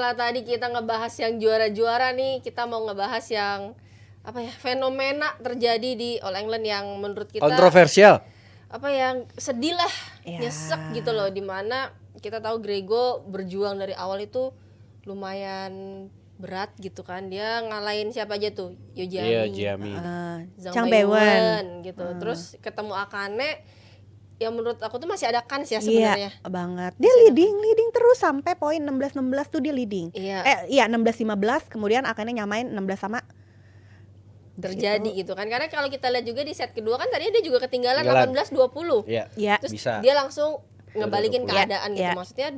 setelah tadi kita ngebahas yang juara-juara nih, kita mau ngebahas yang apa ya, fenomena terjadi di All England yang menurut kita kontroversial. apa yang sedih lah, Ya. nyesek gitu loh, dimana kita tahu Grego berjuang dari awal itu lumayan berat gitu kan, dia ngalahin siapa aja tuh, Iya, Yojami, Jiami. Zhang Chang Beiwen Beiwen gitu, terus ketemu Akane, yang menurut aku tuh masih ada kans ya Iya sebenarnya. banget. Dia leading terus sampai poin 16-16 tuh dia leading. Iya. Iya 16-15, kemudian akhirnya nyamain 16 sama Terjadi gitu kan, karena kalau kita lihat juga di set kedua kan tadi dia juga ketinggalan Ketinggalan. 18-20. Iya. ya. Terus Bisa. dia langsung ngebalikin 20. keadaan gitu. Iya. Maksudnya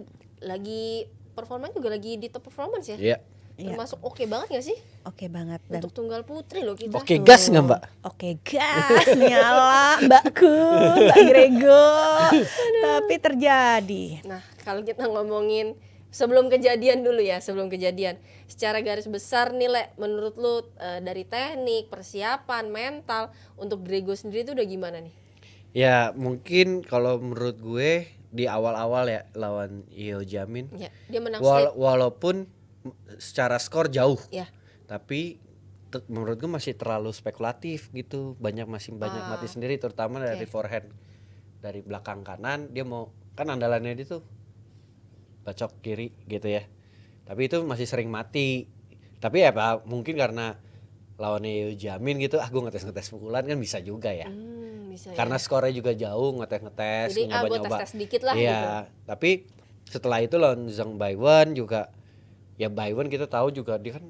lagi performanya juga lagi di top performance ya. Iya. Termasuk oke banget gak sih Oke banget dan untuk tunggal putri loh kita. Oke, gas nggak Mbak? Oke gas nyala Mbakku, Mbak Grego. Tapi terjadi. Nah, kalau kita ngomongin sebelum kejadian dulu ya, sebelum kejadian. Secara garis besar nih Le, menurut lu dari teknik, persiapan, mental untuk Grego sendiri itu udah gimana nih? Ya mungkin kalau menurut gue di awal-awal ya lawan Iyo Jamin, Ya, dia menang straight. walaupun secara skor jauh, Ya. tapi menurut gue masih terlalu spekulatif gitu, masih banyak mati sendiri, terutama dari forehand, dari belakang kanan dia mau, kan andalannya dia tuh bacok kiri gitu ya, tapi itu masih sering mati. Tapi ya Pak, mungkin karena lawannya Iyo Jamin gitu, gue ngetes pukulan kan bisa juga ya. Bisa Karena skornya juga jauh, ngetes jadi gue nyoba-nyoba. tes dikit lah Iya, gitu. tapi setelah itu lawan Zhang Beiwen juga, ya Beiwen kita tahu juga dia kan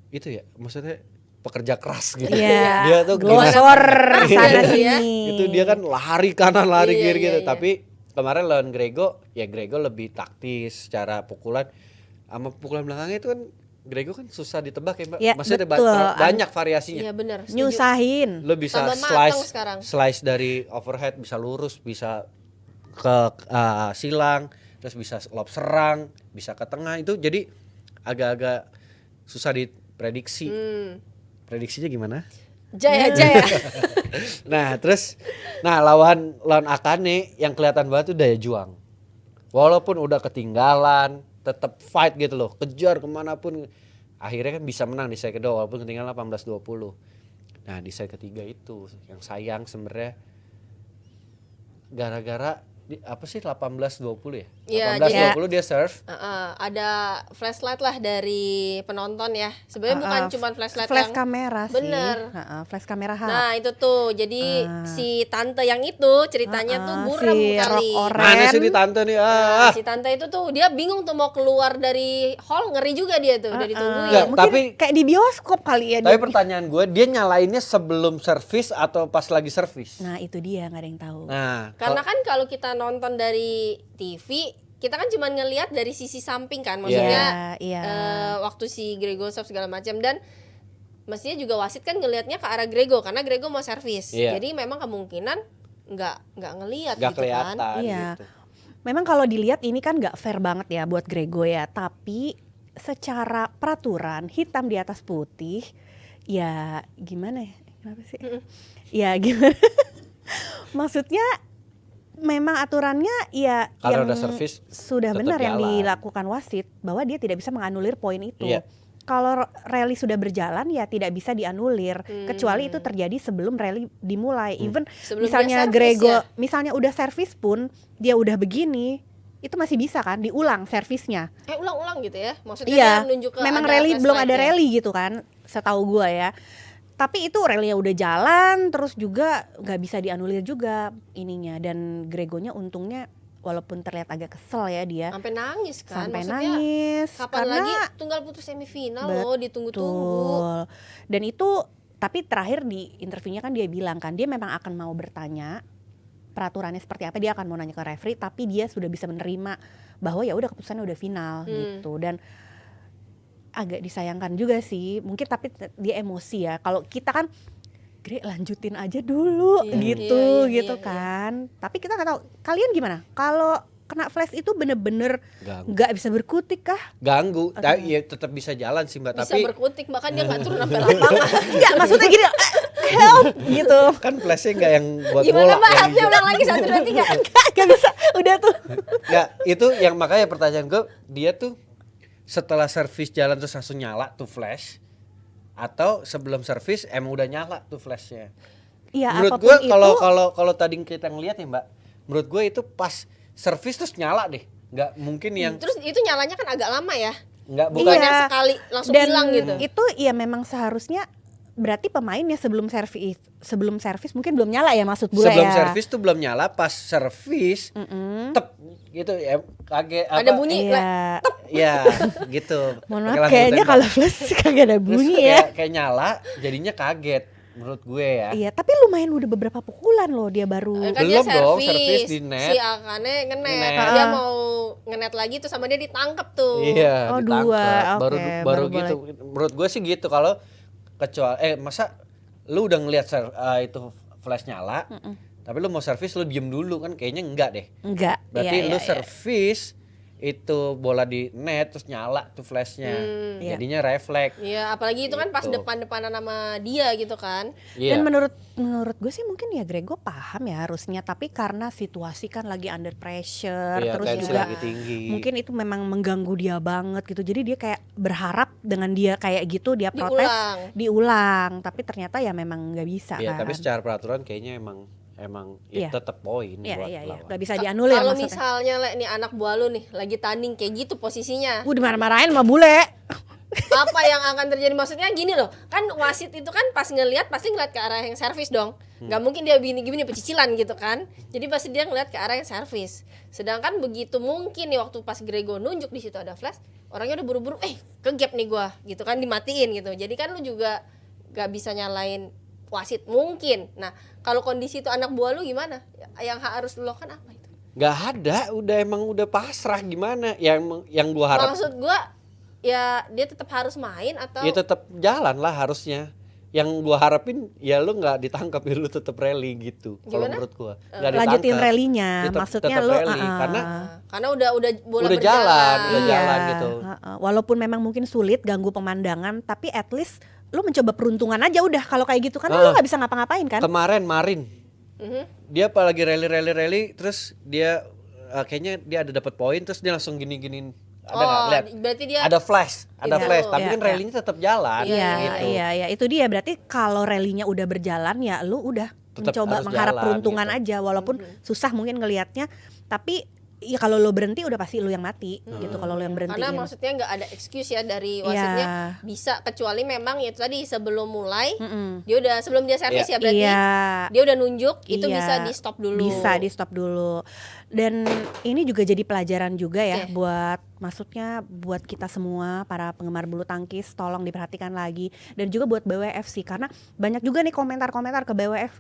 itu ya, maksudnya pekerja keras gitu. Iya. Dia tuh gimana? glosor sana Iya. sini. Itu dia kan lari kanan, lari Iya, kiri iya, gitu. iya. Tapi kemarin lawan Grego, ya Grego lebih taktis secara pukulan. Sama pukulan belakangnya itu kan Grego kan susah ditebak ya Mbak. Ya, Maksudnya betul. banyak variasinya. Iya benar. Nyusahin. Lo bisa Tambah matang sekarang. slice dari overhead, bisa lurus, bisa ke silang, terus bisa lob serang, bisa ke tengah. Itu jadi agak-agak susah diprediksi. Prediksinya gimana? Jaya. Nah terus lawan Akane yang kelihatan banget tuh daya juang, walaupun udah ketinggalan tetap fight gitu loh, kejar kemanapun, akhirnya kan bisa menang di set kedua walaupun ketinggalan 18-20. Nah di set ketiga itu yang sayang sebenarnya, gara-gara apa sih 18-20 ya? Iya, 18-20 dia serve. Ada flashlight lah dari penonton ya. Sebenarnya bukan cuma flashlight Flash yang kamera sih. bener. Flash kamera HP. Nah itu tuh, jadi si tante yang itu ceritanya tuh buram si kali. Rock Orange. Mana sih di tante nih? Nah, si tante itu tuh dia bingung tuh mau keluar dari hall, ngeri juga dia tuh, udah ditungguin. Enggak, Mungkin tapi- kayak di bioskop kali ya. Tapi pertanyaan gue, dia nyalainnya sebelum servis atau pas lagi servis? Nah itu dia nggak ada yang tahu. Nah, Karena kan kalau kita nonton dari TV, kita kan cuma ngelihat dari sisi samping kan, maksudnya Iya. waktu si Grego serve segala macam, dan mestinya juga wasit kan ngelihatnya ke arah Grego karena Grego mau servis. Iya. Jadi memang kemungkinan nggak ngelihat nggak gitu kelihatan kan. Iya. gitu. Memang kalau dilihat ini kan nggak fair banget ya buat Grego ya. Tapi secara peraturan hitam di atas putih, ya gimana ya? Kenapa sih? Ya gimana? Maksudnya memang aturannya ya Karena yang udah servis, sudah tetap benar yang jalan. dilakukan wasit bahwa dia tidak bisa menganulir poin itu. Iya. Kalau rally sudah berjalan ya tidak bisa dianulir kecuali itu terjadi sebelum rally dimulai. Even Sebelum misalnya dia servis Grego ya? misalnya udah servis pun dia udah begini, itu masih bisa kan diulang servisnya. Ulang-ulang gitu ya. Maksudnya Iya. dia nunjuk ke Memang ada rally belum ada flashlight-nya. rally gitu kan, setahu gua ya. Tapi itu rally udah jalan terus juga nggak bisa dianulir juga ininya, dan Gregonya untungnya walaupun terlihat agak kesel ya dia Sampai nangis kan. sampai Maksudnya nangis kapan karena lagi tunggal putus semifinal loh, ditunggu-tunggu. betul. Dan itu tapi terakhir di interviewnya kan dia bilang kan dia memang akan mau bertanya peraturannya seperti apa, dia akan mau nanya ke referee, tapi dia sudah bisa menerima bahwa ya udah keputusannya udah final gitu. Dan agak disayangkan juga sih mungkin, tapi dia emosi ya. Kalau kita kan Gre lanjutin aja dulu Iya, gitu iya, gitu iya. kan. Tapi kita nggak tahu kalian gimana kalau kena flash itu bener-bener Ganggu. nggak bisa berkutik kah? Ganggu, ya tetap bisa jalan sih Mbak, Bisa tapi berkutik, bahkan dia nggak turun sampai lapangan. Enggak, maksudnya gini, help gitu. kan flashnya nggak yang buat Gimana bola. Mbak? yang Hapnya ulang lagi 1, 2, 3. Gak bisa, udah tuh. Nggak, itu yang makanya pertanyaan gue, dia tuh setelah servis jalan terus langsung nyala tuh flash, atau sebelum servis emang udah nyala tuh flashnya. Iya, Menurut apapun gue itu kalau tadi kita ngeliat ya Mbak, menurut gue itu pas servis terus nyala deh, nggak mungkin yang Terus itu nyalanya kan agak lama ya. nggak Bukan bukan Iya. yang sekali langsung dan hilang gitu. itu ya memang seharusnya berarti pemainnya sebelum servis mungkin belum nyala ya, maksud bule sebelum ya. servis tuh belum nyala, pas servis tep gitu ya kaget Ada bunyi Iya. ya gitu. Mohon Pakai maaf, lampu kayaknya tembak. kalau flash kagak ada Terus bunyi ya. kayak nyala jadinya kaget menurut gue ya. Iya, tapi lumayan udah beberapa pukulan loh dia baru. Kan dia Belum dong, servis di net. Si Akane ngenet. Ngenet. Dia mau ngenet lagi tuh sama dia ditangkep tuh. Iya, Oh, ditangkap. dua. Baru Oke, baru baru gitu. Menurut gue sih gitu. Kalau kecuali masa lu udah ngelihat itu flash nyala, tapi lu mau servis lu diem dulu kan, kayaknya enggak deh. Enggak. Berarti iya, lu iya, iya. servis itu bola di net terus nyala tuh flashnya, Iya. jadinya refleks. Iya, apalagi itu kan pas Gitu. depan-depanan sama dia gitu kan. Dan Iya. menurut gue sih mungkin ya Grego paham ya harusnya, tapi karena situasi kan lagi under pressure, Iya, terus tensi juga lagi tinggi. mungkin itu memang mengganggu dia banget gitu. Jadi dia kayak berharap dengan dia kayak gitu dia protes diulang, tapi ternyata ya memang nggak bisa Iya, kan. tapi secara peraturan kayaknya emang Iya. ya tetap poin Iya, buat iya, iya. lawan. Nggak bisa dianulir Kalau maksudnya. misalnya nih anak buah lu nih lagi tanding kayak gitu posisinya. Dimarah-marahin sama bule. Apa yang akan terjadi? Maksudnya gini loh, kan wasit itu kan pas ngelihat pasti ngeliat ke arah yang servis dong. Nggak mungkin dia gini-gini pecicilan gitu kan. Jadi pasti dia ngeliat ke arah yang servis. Sedangkan begitu mungkin nih waktu pas Grego nunjuk di situ ada flash, orangnya udah buru-buru ke gap nih gua gitu kan, dimatiin gitu. Jadi kan lu juga nggak bisa nyalain wasit mungkin. Nah, kalau kondisi itu anak buah lu gimana? Yang harus lu lakukan apa itu? Nggak ada, udah pasrah gimana? Yang gua harap Maksud gua ya dia tetap harus main atau ya tetap jalan lah harusnya. Yang gua harapin ya lu nggak ditangkap, ya lu tetap rally gitu. Kalau Gimana? menurut gua nggak Lanjutin ditangkap. rallynya, maksudnya tetap lu rally, karena karena udah bola udah jalan, udah Iya, jalan gitu. Walaupun memang mungkin sulit ganggu pemandangan, tapi at least lu mencoba peruntungan aja udah kalau kayak gitu, karena lu nggak bisa ngapa-ngapain kan. Kemarin Marin Mhm. dia apalagi rally terus dia kayaknya dia ada dapat poin terus dia langsung gini-giniin. Ada nggak lihat? Berarti dia Ada flash, Iya. tapi Iya, kan rallynya tetap jalan Iya, gitu. iya, itu dia. Berarti kalau rallynya udah berjalan ya lu udah Tetap mencoba harus mengharap jalan, peruntungan gitu. aja, walaupun susah mungkin ngelihatnya, tapi ya kalau lo berhenti udah pasti lu yang mati gitu kalau lo yang berhentiin. karena maksudnya nggak ada excuse ya dari wasitnya Iya. bisa, kecuali memang ya itu tadi sebelum mulai Mm-mm. dia udah sebelum dia servis ya berarti Iya. dia udah nunjuk itu Iya. bisa di stop dulu. Bisa di stop dulu. Dan ini juga jadi pelajaran juga ya Oke. buat kita semua para penggemar bulu tangkis, tolong diperhatikan lagi, dan juga buat BWF sih, karena banyak juga nih komentar-komentar ke BWF,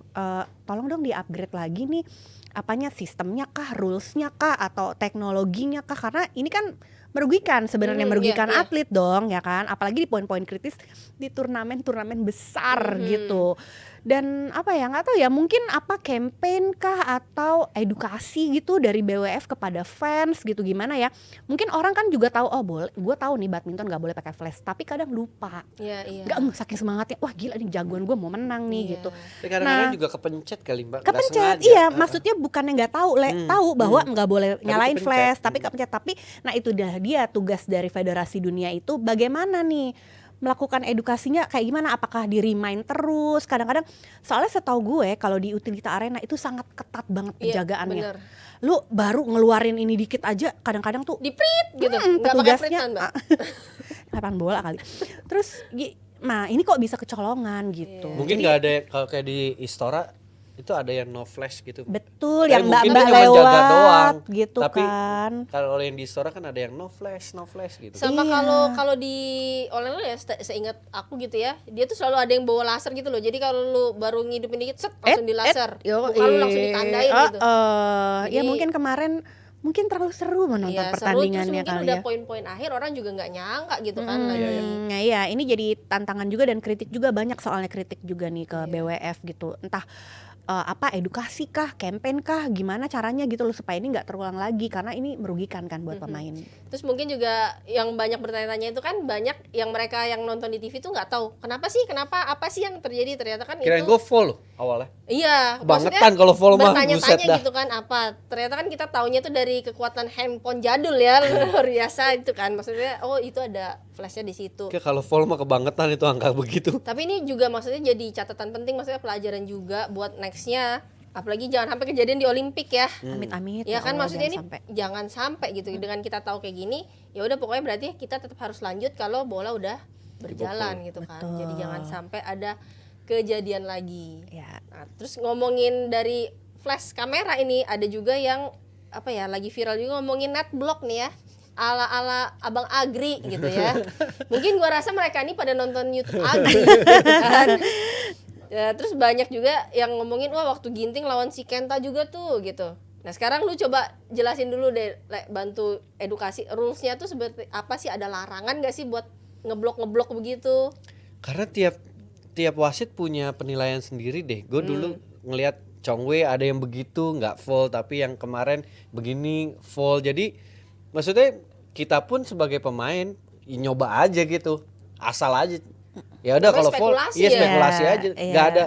tolong dong di-upgrade lagi nih apanya, sistemnya kah, rulesnya kah, atau teknologinya kah, karena ini kan merugikan sebenarnya, merugikan iya. atlet dong ya kan, apalagi di poin-poin kritis di turnamen-turnamen besar gitu. Dan apa ya, nggak tahu ya, mungkin apa campaign kah atau edukasi gitu dari BWF kepada fans gitu, gimana ya, mungkin orang kan juga tahu, oh boleh, gue tahu nih badminton nggak boleh pakai flash, tapi kadang lupa, Iya. nggak saking semangatnya, wah gila nih jagoan gue mau menang nih Iya. gitu. Tapi kadang-kadang Nah, juga kepencet kali Mbak. nggak Kepencet, sengaja. iya, maksudnya bukannya nggak tahu, tahu bahwa nggak boleh Tapi nyalain kepencet. flash, tapi kepencet. Tapi, nah itu dia tugas dari Federasi Dunia itu, bagaimana nih melakukan edukasinya kayak gimana? Apakah di remind terus? Kadang-kadang, soalnya setahu gue kalau di Utilita Arena itu sangat ketat banget Iya, penjagaannya. bener. Lu baru ngeluarin ini dikit aja, kadang-kadang tuh Di prit gitu, nggak pakai petugasnya prit kan Mbak? lapangan bola kali. Terus, nah ini kok bisa kecolongan gitu. Mungkin nggak ada kalau kayak di Istora itu ada yang no flash gitu. Betul, Tapi yang mungkin mbak-mbak dia cuma jaga lewat doang. gitu Tapi kan. kalau yang di Istora kan ada yang no flash gitu. Sama Iya. kalau di online ya seingat aku gitu ya, dia tuh selalu ada yang bawa laser gitu loh. Jadi kalau lu baru ngidupin dikit set langsung di laser. Muka lu langsung ditandain gitu. Ya Jadi- mungkin kemarin mungkin terlalu seru menonton Iya, seru, terus pertandingannya mungkin kali udah ya. poin-poin akhir orang juga nggak nyangka gitu kan lagi. Nah iya, ini jadi tantangan juga dan kritik juga, banyak soalnya kritik juga nih Iya. ke BWF gitu. Entah apa, edukasi kah, campaign kah, gimana caranya gitu loh supaya ini nggak terulang lagi, karena ini merugikan kan buat pemain. Terus mungkin juga yang banyak bertanya-tanya itu kan banyak yang mereka yang nonton di TV tuh nggak tahu kenapa apa sih yang terjadi, ternyata kan Kirain itu gue full loh awalnya. Iya, Kebangetan kalau full mah, buset bertanya-tanya dah. gitu kan apa. Ternyata kan kita taunya tuh dari kekuatan handphone jadul ya, luar biasa itu kan. Maksudnya oh itu ada flashnya di situ. Kayak kalau full mah kebangetan itu angka begitu. Tapi ini juga maksudnya jadi catatan penting, maksudnya pelajaran juga buat nextnya. Apalagi jangan sampai kejadian di Olimpik ya. Amit-amit. Ya kan Allah, maksudnya ini jangan sampai. jangan sampai gitu. Dengan kita tahu kayak gini, ya udah pokoknya berarti kita tetap harus lanjut kalau bola udah berjalan gitu kan. Betul. Jadi jangan sampai ada kejadian lagi. Ya. Nah, terus ngomongin dari flash kamera ini ada juga yang apa ya lagi viral juga ngomongin net block nih ya. Ala-ala Abang Agri gitu ya. Mungkin gua rasa mereka ini pada nonton YouTube Agri kan. Ya, terus banyak juga yang ngomongin wah waktu Ginting lawan si Kenta juga tuh gitu. Nah sekarang lu coba jelasin dulu deh, bantu edukasi rulesnya tuh seperti apa sih, ada larangan gak sih buat ngeblok begitu? Karena tiap wasit punya penilaian sendiri deh. Gue dulu ngelihat Chongwei ada yang begitu nggak foul, tapi yang kemarin begini foul. Jadi maksudnya kita pun sebagai pemain nyoba aja gitu, asal aja. Ya udah Namanya kalau foul, spekulasi iya ya. spekulasi aja. Iya.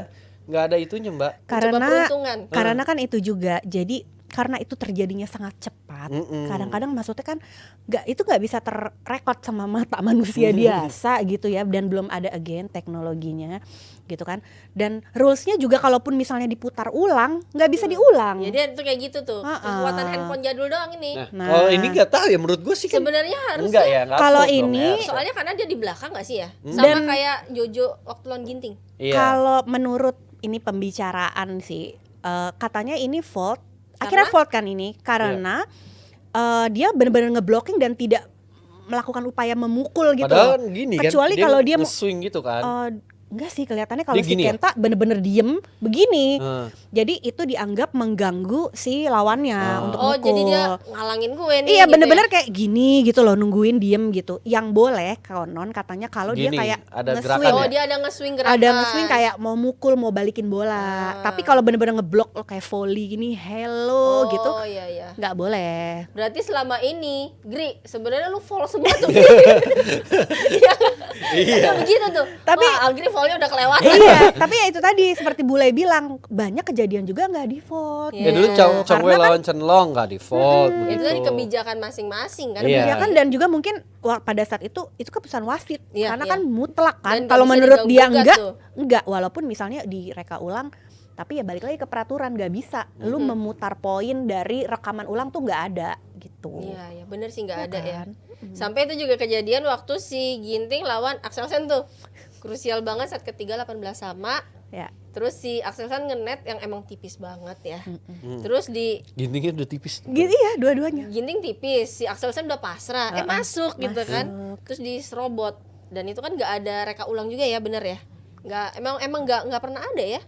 Nggak ada itunya Mbak. Coba peruntungan. Karena kan itu juga jadi karena itu terjadinya sangat cepat. Kadang-kadang maksudnya kan nggak bisa terrekod sama mata manusia biasa gitu ya, dan belum ada again teknologinya gitu kan. Dan rulesnya juga kalaupun misalnya diputar ulang nggak bisa diulang. Jadi itu kayak gitu tuh. Kekuatan handphone jadul doang ini. Nah, kalau ini nggak tahu ya, menurut gue sih kan Sebenarnya enggak harusnya ya. Nggak Kalau foul dong ini ya. soalnya karena dia di belakang gak sih ya? Sama Dan- kayak Jojo waktu lawan Ginting. Iya. Kalau menurut ini pembicaraan sih, katanya ini fault. Akhirnya Karena? fault kan ini karena dia benar-benar ngeblocking dan tidak melakukan upaya memukul gitu. Padahal loh. gini Kecuali kan, kalau dia nge-swing gitu kan. Enggak sih, kelihatannya kalau Dia si gini ya? Kenta bener-bener diem begini. Heeh. Jadi itu dianggap mengganggu si lawannya untuk Oh, mukul. jadi dia ngalangin gue nih. Iya gitu bener-bener ya. kayak gini gitu loh, nungguin diem gitu. Yang boleh konon katanya kalau dia Gini, kayak ada nge-swing. gerakan Oh, ya? dia ada nge-swing gerakan. Ada nge-swing kayak mau mukul, mau balikin bola. Tapi kalau bener-bener ngeblok lo kayak volley gini, hello gitu, Oh, iya iya. nggak boleh. Berarti selama ini, Gri, sebenarnya lu fall semua tuh. Iya. Begitu tuh. Tapi- wah, Agri fallnya udah kelewatan. Iya, tapi ya itu tadi seperti Bule bilang, banyak kejadian juga nggak default. Iya. Ya dulu Chongwei Karena kan- lawan Chen Long nggak default begitu. Itu dari kebijakan masing-masing kan. Iya. Ya kan, dan juga mungkin pada saat itu keputusan wasit. Iya, Karena iya. kan mutlak kan. Dan nggak Kalau bisa menurut dia diganggu-gugat tuh. enggak, walaupun misalnya direka ulang, tapi ya balik lagi ke peraturan, nggak bisa. Lu memutar poin dari rekaman ulang tuh nggak ada gitu. Iya, iya bener sih nggak Iya ada ya. kan? Sampai itu juga kejadian waktu si Ginting lawan Axelsen tuh. Krusial banget saat ketiga 18 sama. Ya. Terus si Axelsen ngenet yang emang tipis banget ya. Terus di Gintingnya udah tipis. Gitu ya, dua-duanya. Ginting tipis, si Axelsen udah pasrah, masuk gitu kan. Terus diserobot. Dan itu kan nggak ada reka ulang juga ya, bener ya? Nggak, emang nggak pernah ada ya?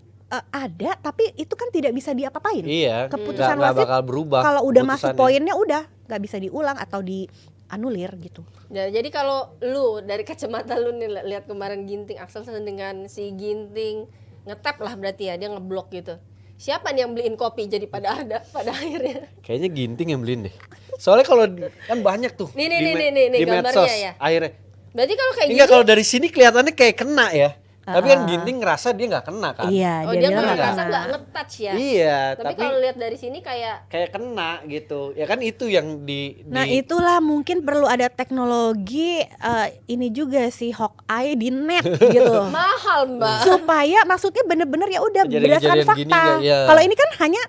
Ada, tapi itu kan tidak bisa diapa-apain. Iya. Keputusan nggak wasit bakal berubah. Kalau udah masuk keputusannya. poinnya udah nggak bisa diulang atau dianulir gitu. Nah, jadi kalau lu dari kacamata lu nih lihat kemarin Ginting Axelsen dengan si Ginting ngetap lah berarti ya, dia ngeblok gitu. Siapa nih yang beliin kopi jadi pada akhirnya? Kayaknya Ginting yang beliin deh. Soalnya kalau kan banyak tuh. Nih, di nih, di gambarnya medsos, ya. Akhirnya. Berarti kalau kayak Enggak, gini, kalau dari sini kelihatannya kayak kena ya. Tapi kan Ginting ngerasa dia nggak kena kan. Iya, oh dia dia bilang ngerasa nggak nggak kena. nge-touch ya. Iya, Tapi tapi kalau lihat dari sini kayak kena gitu. Ya kan itu yang Nah itulah mungkin perlu ada teknologi ini juga sih Hawkeye di net gitu. mahal, Mbak. Supaya maksudnya bener-bener ya udah berdasarkan Kejadian-kejadian gini fakta. nggak, ya. Kalau ini kan hanya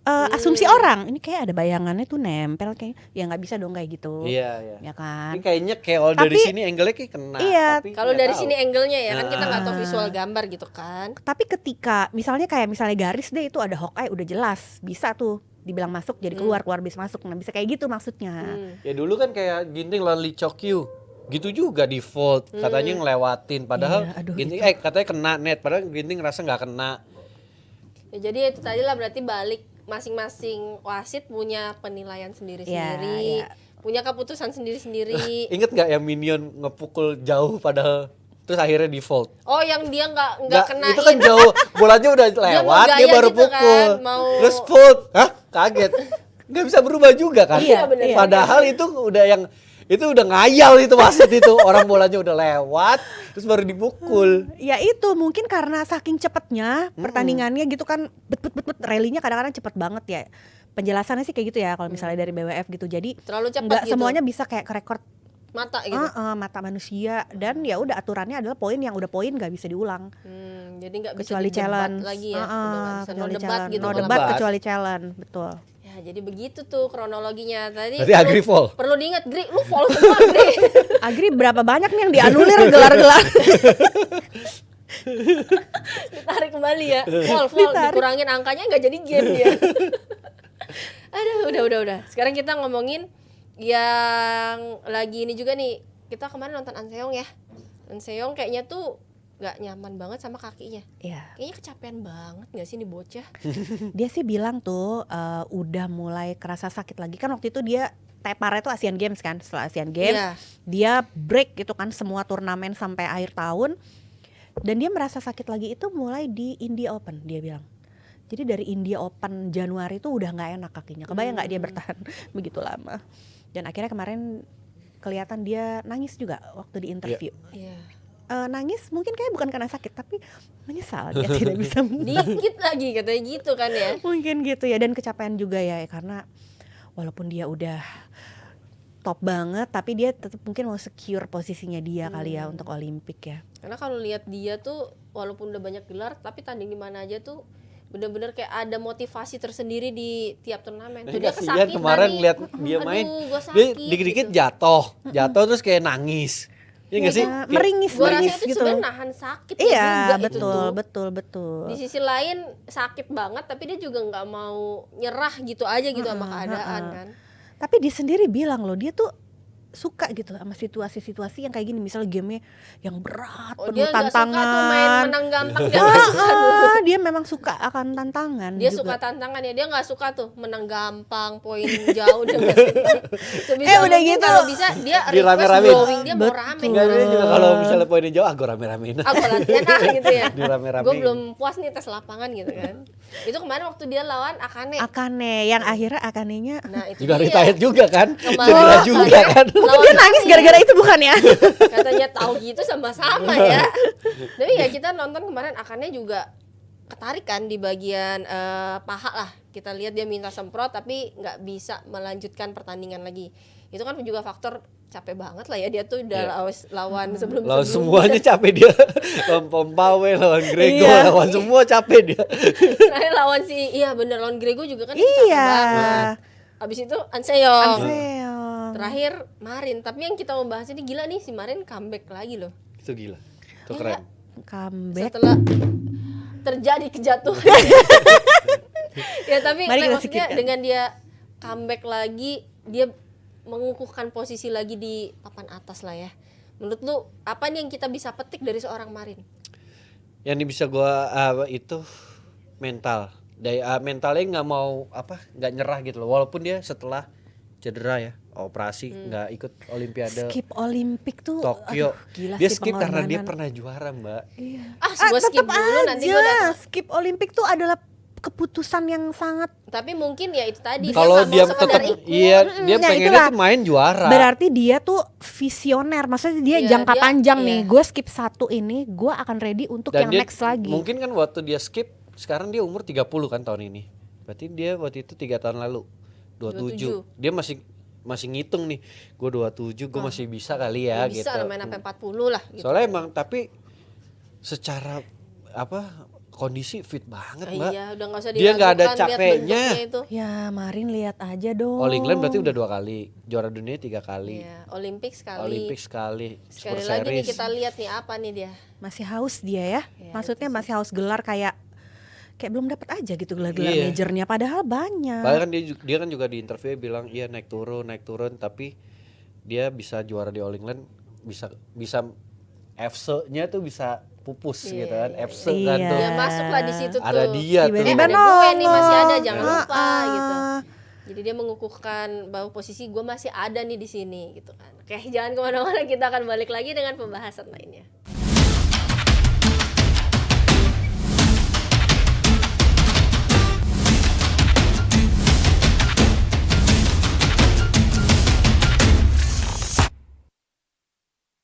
asumsi orang. Ini kayak ada bayangannya tuh nempel kayak, ya nggak bisa dong kayak gitu. Iya, iya. Ya kan. Ini kayaknya kayak kalau dari Tapi- sini angle-nya kayak kena. Iya. tapi Kalau nggak dari tahu. sini angle-nya ya kan kita nggak tahu Ah. visual gambar gitu kan. Tapi ketika misalnya garis deh itu ada Hawkeye udah jelas bisa tuh dibilang masuk jadi keluar bisa masuk. Nah bisa kayak gitu maksudnya. Ya dulu kan kayak Ginting lawan Lee Chok Kyu. Gitu juga default, katanya ngelewatin padahal Iya, aduh, Ginting katanya kena net, padahal Ginting ngerasa nggak kena. Ya, jadi itu tadi lah berarti balik masing-masing wasit punya penilaian sendiri-sendiri, Ya, ya. punya keputusan sendiri-sendiri. Ingat nggak yang Minion ngepukul jauh padahal terus akhirnya default? Oh, yang dia nggak kena itu kan jauh, bolanya udah lewat, mau dia gaya baru gitu pukul. kan, mau- Terus fault. Hah? Kaget. Nggak bisa berubah juga kan? Iya, bener. Padahal itu udah yang Itu udah ngayal itu wasit itu. Orang bolanya udah lewat terus baru dipukul. Ya itu mungkin karena saking cepetnya pertandingannya gitu kan, bet rally-nya kadang-kadang cepet banget ya. Penjelasannya sih kayak gitu ya kalau misalnya dari BWF gitu. Jadi Terlalu cepat nggak gitu. semuanya bisa kayak kerekord Mata gitu. mata manusia, dan ya udah aturannya adalah poin yang udah poin nggak bisa diulang. Jadi nggak bisa Kecuali didebat challenge. lagi ya. Udah nggak bisa no Kecuali debat challenge. gitu. No kalau debat debat. kecuali challenge, betul. Ya, jadi begitu tuh kronologinya. Tadi Berarti Agri fall. perlu diingat, Gri, lu fall semua, Gri. Agri berapa banyak nih yang dianulir gelar-gelar? Ditarik kembali ya. Fall, dikurangin angkanya nggak jadi game dia. Aduh, udah. Sekarang kita ngomongin yang lagi ini juga nih. Kita kemarin nonton An Seong ya. An Seong kayaknya tuh nggak nyaman banget sama kakinya. Iya. Kayaknya kecapean banget nggak sih nih bocah? Dia sih bilang tuh udah mulai kerasa sakit lagi kan. Waktu itu dia teparnya tuh Asian Games kan. Setelah Asian Games Iya. dia break gitu kan semua turnamen sampai akhir tahun. Dan dia merasa sakit lagi itu mulai di India Open, dia bilang. Jadi dari India Open Januari tuh udah nggak enak kakinya. Kebayang nggak dia bertahan begitu lama? Dan akhirnya kemarin kelihatan dia nangis juga waktu di interview. Iya. Nangis mungkin kayak bukan karena sakit tapi menyesal dia tidak bisa Dikit lagi katanya gitu kan ya. mungkin gitu ya, dan kecapean juga ya karena walaupun dia udah top banget tapi dia tetap mungkin mau secure posisinya dia kali ya untuk Olimpik ya. Karena kalau lihat dia tuh walaupun udah banyak gelar tapi tanding di mana aja tuh bener-bener kayak ada motivasi tersendiri di tiap turnamen. Tuh dia Kasihan kesakitan kemarin nih. lihat dia main. Aduh, gua Dia sakit dikit-dikit gitu. jatuh terus kayak nangis. Iya nggak sih? Kayak- Meringis Gua rasa meringis itu gitu. sebenarnya nahan sakit Iya, juga itu betul, tuh. betul. Di sisi lain sakit banget tapi dia juga nggak mau nyerah gitu aja gitu sama keadaan kan. Tapi dia sendiri bilang loh, dia tuh suka gitu sama situasi-situasi yang kayak gini, misalnya gamenya yang berat, Oh, penuh dia nggak suka tuh main tantangan. menang gampang, dia nggak suka tuh. Dia memang suka akan tantangan. Dia juga. suka tantangan ya, dia nggak suka tuh menang gampang, poin jauh dia nggak suka. Sebisa udah mungkin gitu. kalau bisa dia Di request rame-ramein. drawing, dia mau Betul. rame. Enggak, dia juga kalau misalnya poinnya jauh gue rame-ramein. Aku latihan gitu ya. Dirame-ramein. Gue belum puas nih tes lapangan gitu kan. Itu kemarin waktu dia lawan Akane. Akane, yang akhirnya Akanenya Nah itu Juga dia. retired juga kan? Kemarin Cedera juga kan? lawan dia nangis Akane. gara-gara itu bukan ya? Katanya tahu gitu sama-sama ya. Tapi ya kita nonton kemarin Akane juga ketarik kan di bagian paha lah. Kita lihat dia minta semprot tapi nggak bisa melanjutkan pertandingan lagi. Itu kan juga faktor capek banget lah ya, dia tuh udah lawan sebelum Lawan semuanya capek dia. Lawan Pompawe, lawan Grego, Iya. lawan semua capek dia. Terakhir lawan bener lawan Grego juga kan itu capek Iya. banget. Abis itu An Seong. Anseong. Terakhir Marin, tapi yang kita mau bahas ini gila nih, si Marin comeback lagi loh. Itu gila. Itu Ya keren. Comeback. Setelah terjadi kejatuhan. Ya tapi Mari kita maksudnya sikitkan. dengan dia comeback lagi, dia mengukuhkan posisi lagi di papan atas lah ya. Menurut lu apa nih yang kita bisa petik dari seorang Marin? Yang ini bisa gua itu mental. Mentalnya nggak mau nggak nyerah gitu loh. Walaupun dia setelah cedera ya, operasi nggak ikut Olimpiade Skip Olimpik tuh Tokyo. aduh, gila Dia sih skip karena dia pengorbanan. pernah juara, Mbak. Gua skip tetep dulu nanti aja, gua datang. skip Olimpik tuh adalah keputusan yang sangat Tapi mungkin ya itu tadi Kalau dia nggak mau sekedar tetap ikut. dia Ya, pengennya itulah. tuh main juara. berarti dia tuh visioner, maksudnya dia Iya, jangka dia- panjang iya. nih. Gue skip satu ini, gue akan ready untuk Dan yang dia next lagi. mungkin kan waktu dia skip, sekarang dia umur 30 kan tahun ini. Berarti dia waktu itu 3 tahun lalu 27. Dia masih ngitung nih. Gue 27, gue masih bisa kali ya bisa gitu. lah main sampai 40 lah gitu. Soalnya emang tapi secara kondisi fit banget, Mbak. Iya, udah nggak usah Dia nggak ada diragukan, lihat capeknya. bentuknya itu. Ya Marin lihat aja dong. All England berarti udah 2 kali, juara dunia 3 kali. Iya, Olimpik sekali. Olimpik sekali, Sekali Super lagi nih Series. kita lihat nih apa nih dia. Masih haus dia ya. Iya, Maksudnya masih haus gelar kayak belum dapat aja gitu gelar-gelar Iya. majornya, padahal banyak. Padahal kan dia kan juga di interview bilang iya naik turun tapi dia bisa juara di All England, bisa FC-nya tuh bisa pupus Iya, gitu kan. iya, FC iya. kan tuh. Dia masuk lah di situ Ada tuh. dia tuh. Tiba-tiba ada gue nih masih ada, nongol. jangan lupa Ah, gitu. ah. Jadi dia mengukuhkan bahwa posisi gue masih ada nih di sini gitu kan. Oke, jangan kemana-mana, kita akan balik lagi dengan pembahasan lainnya.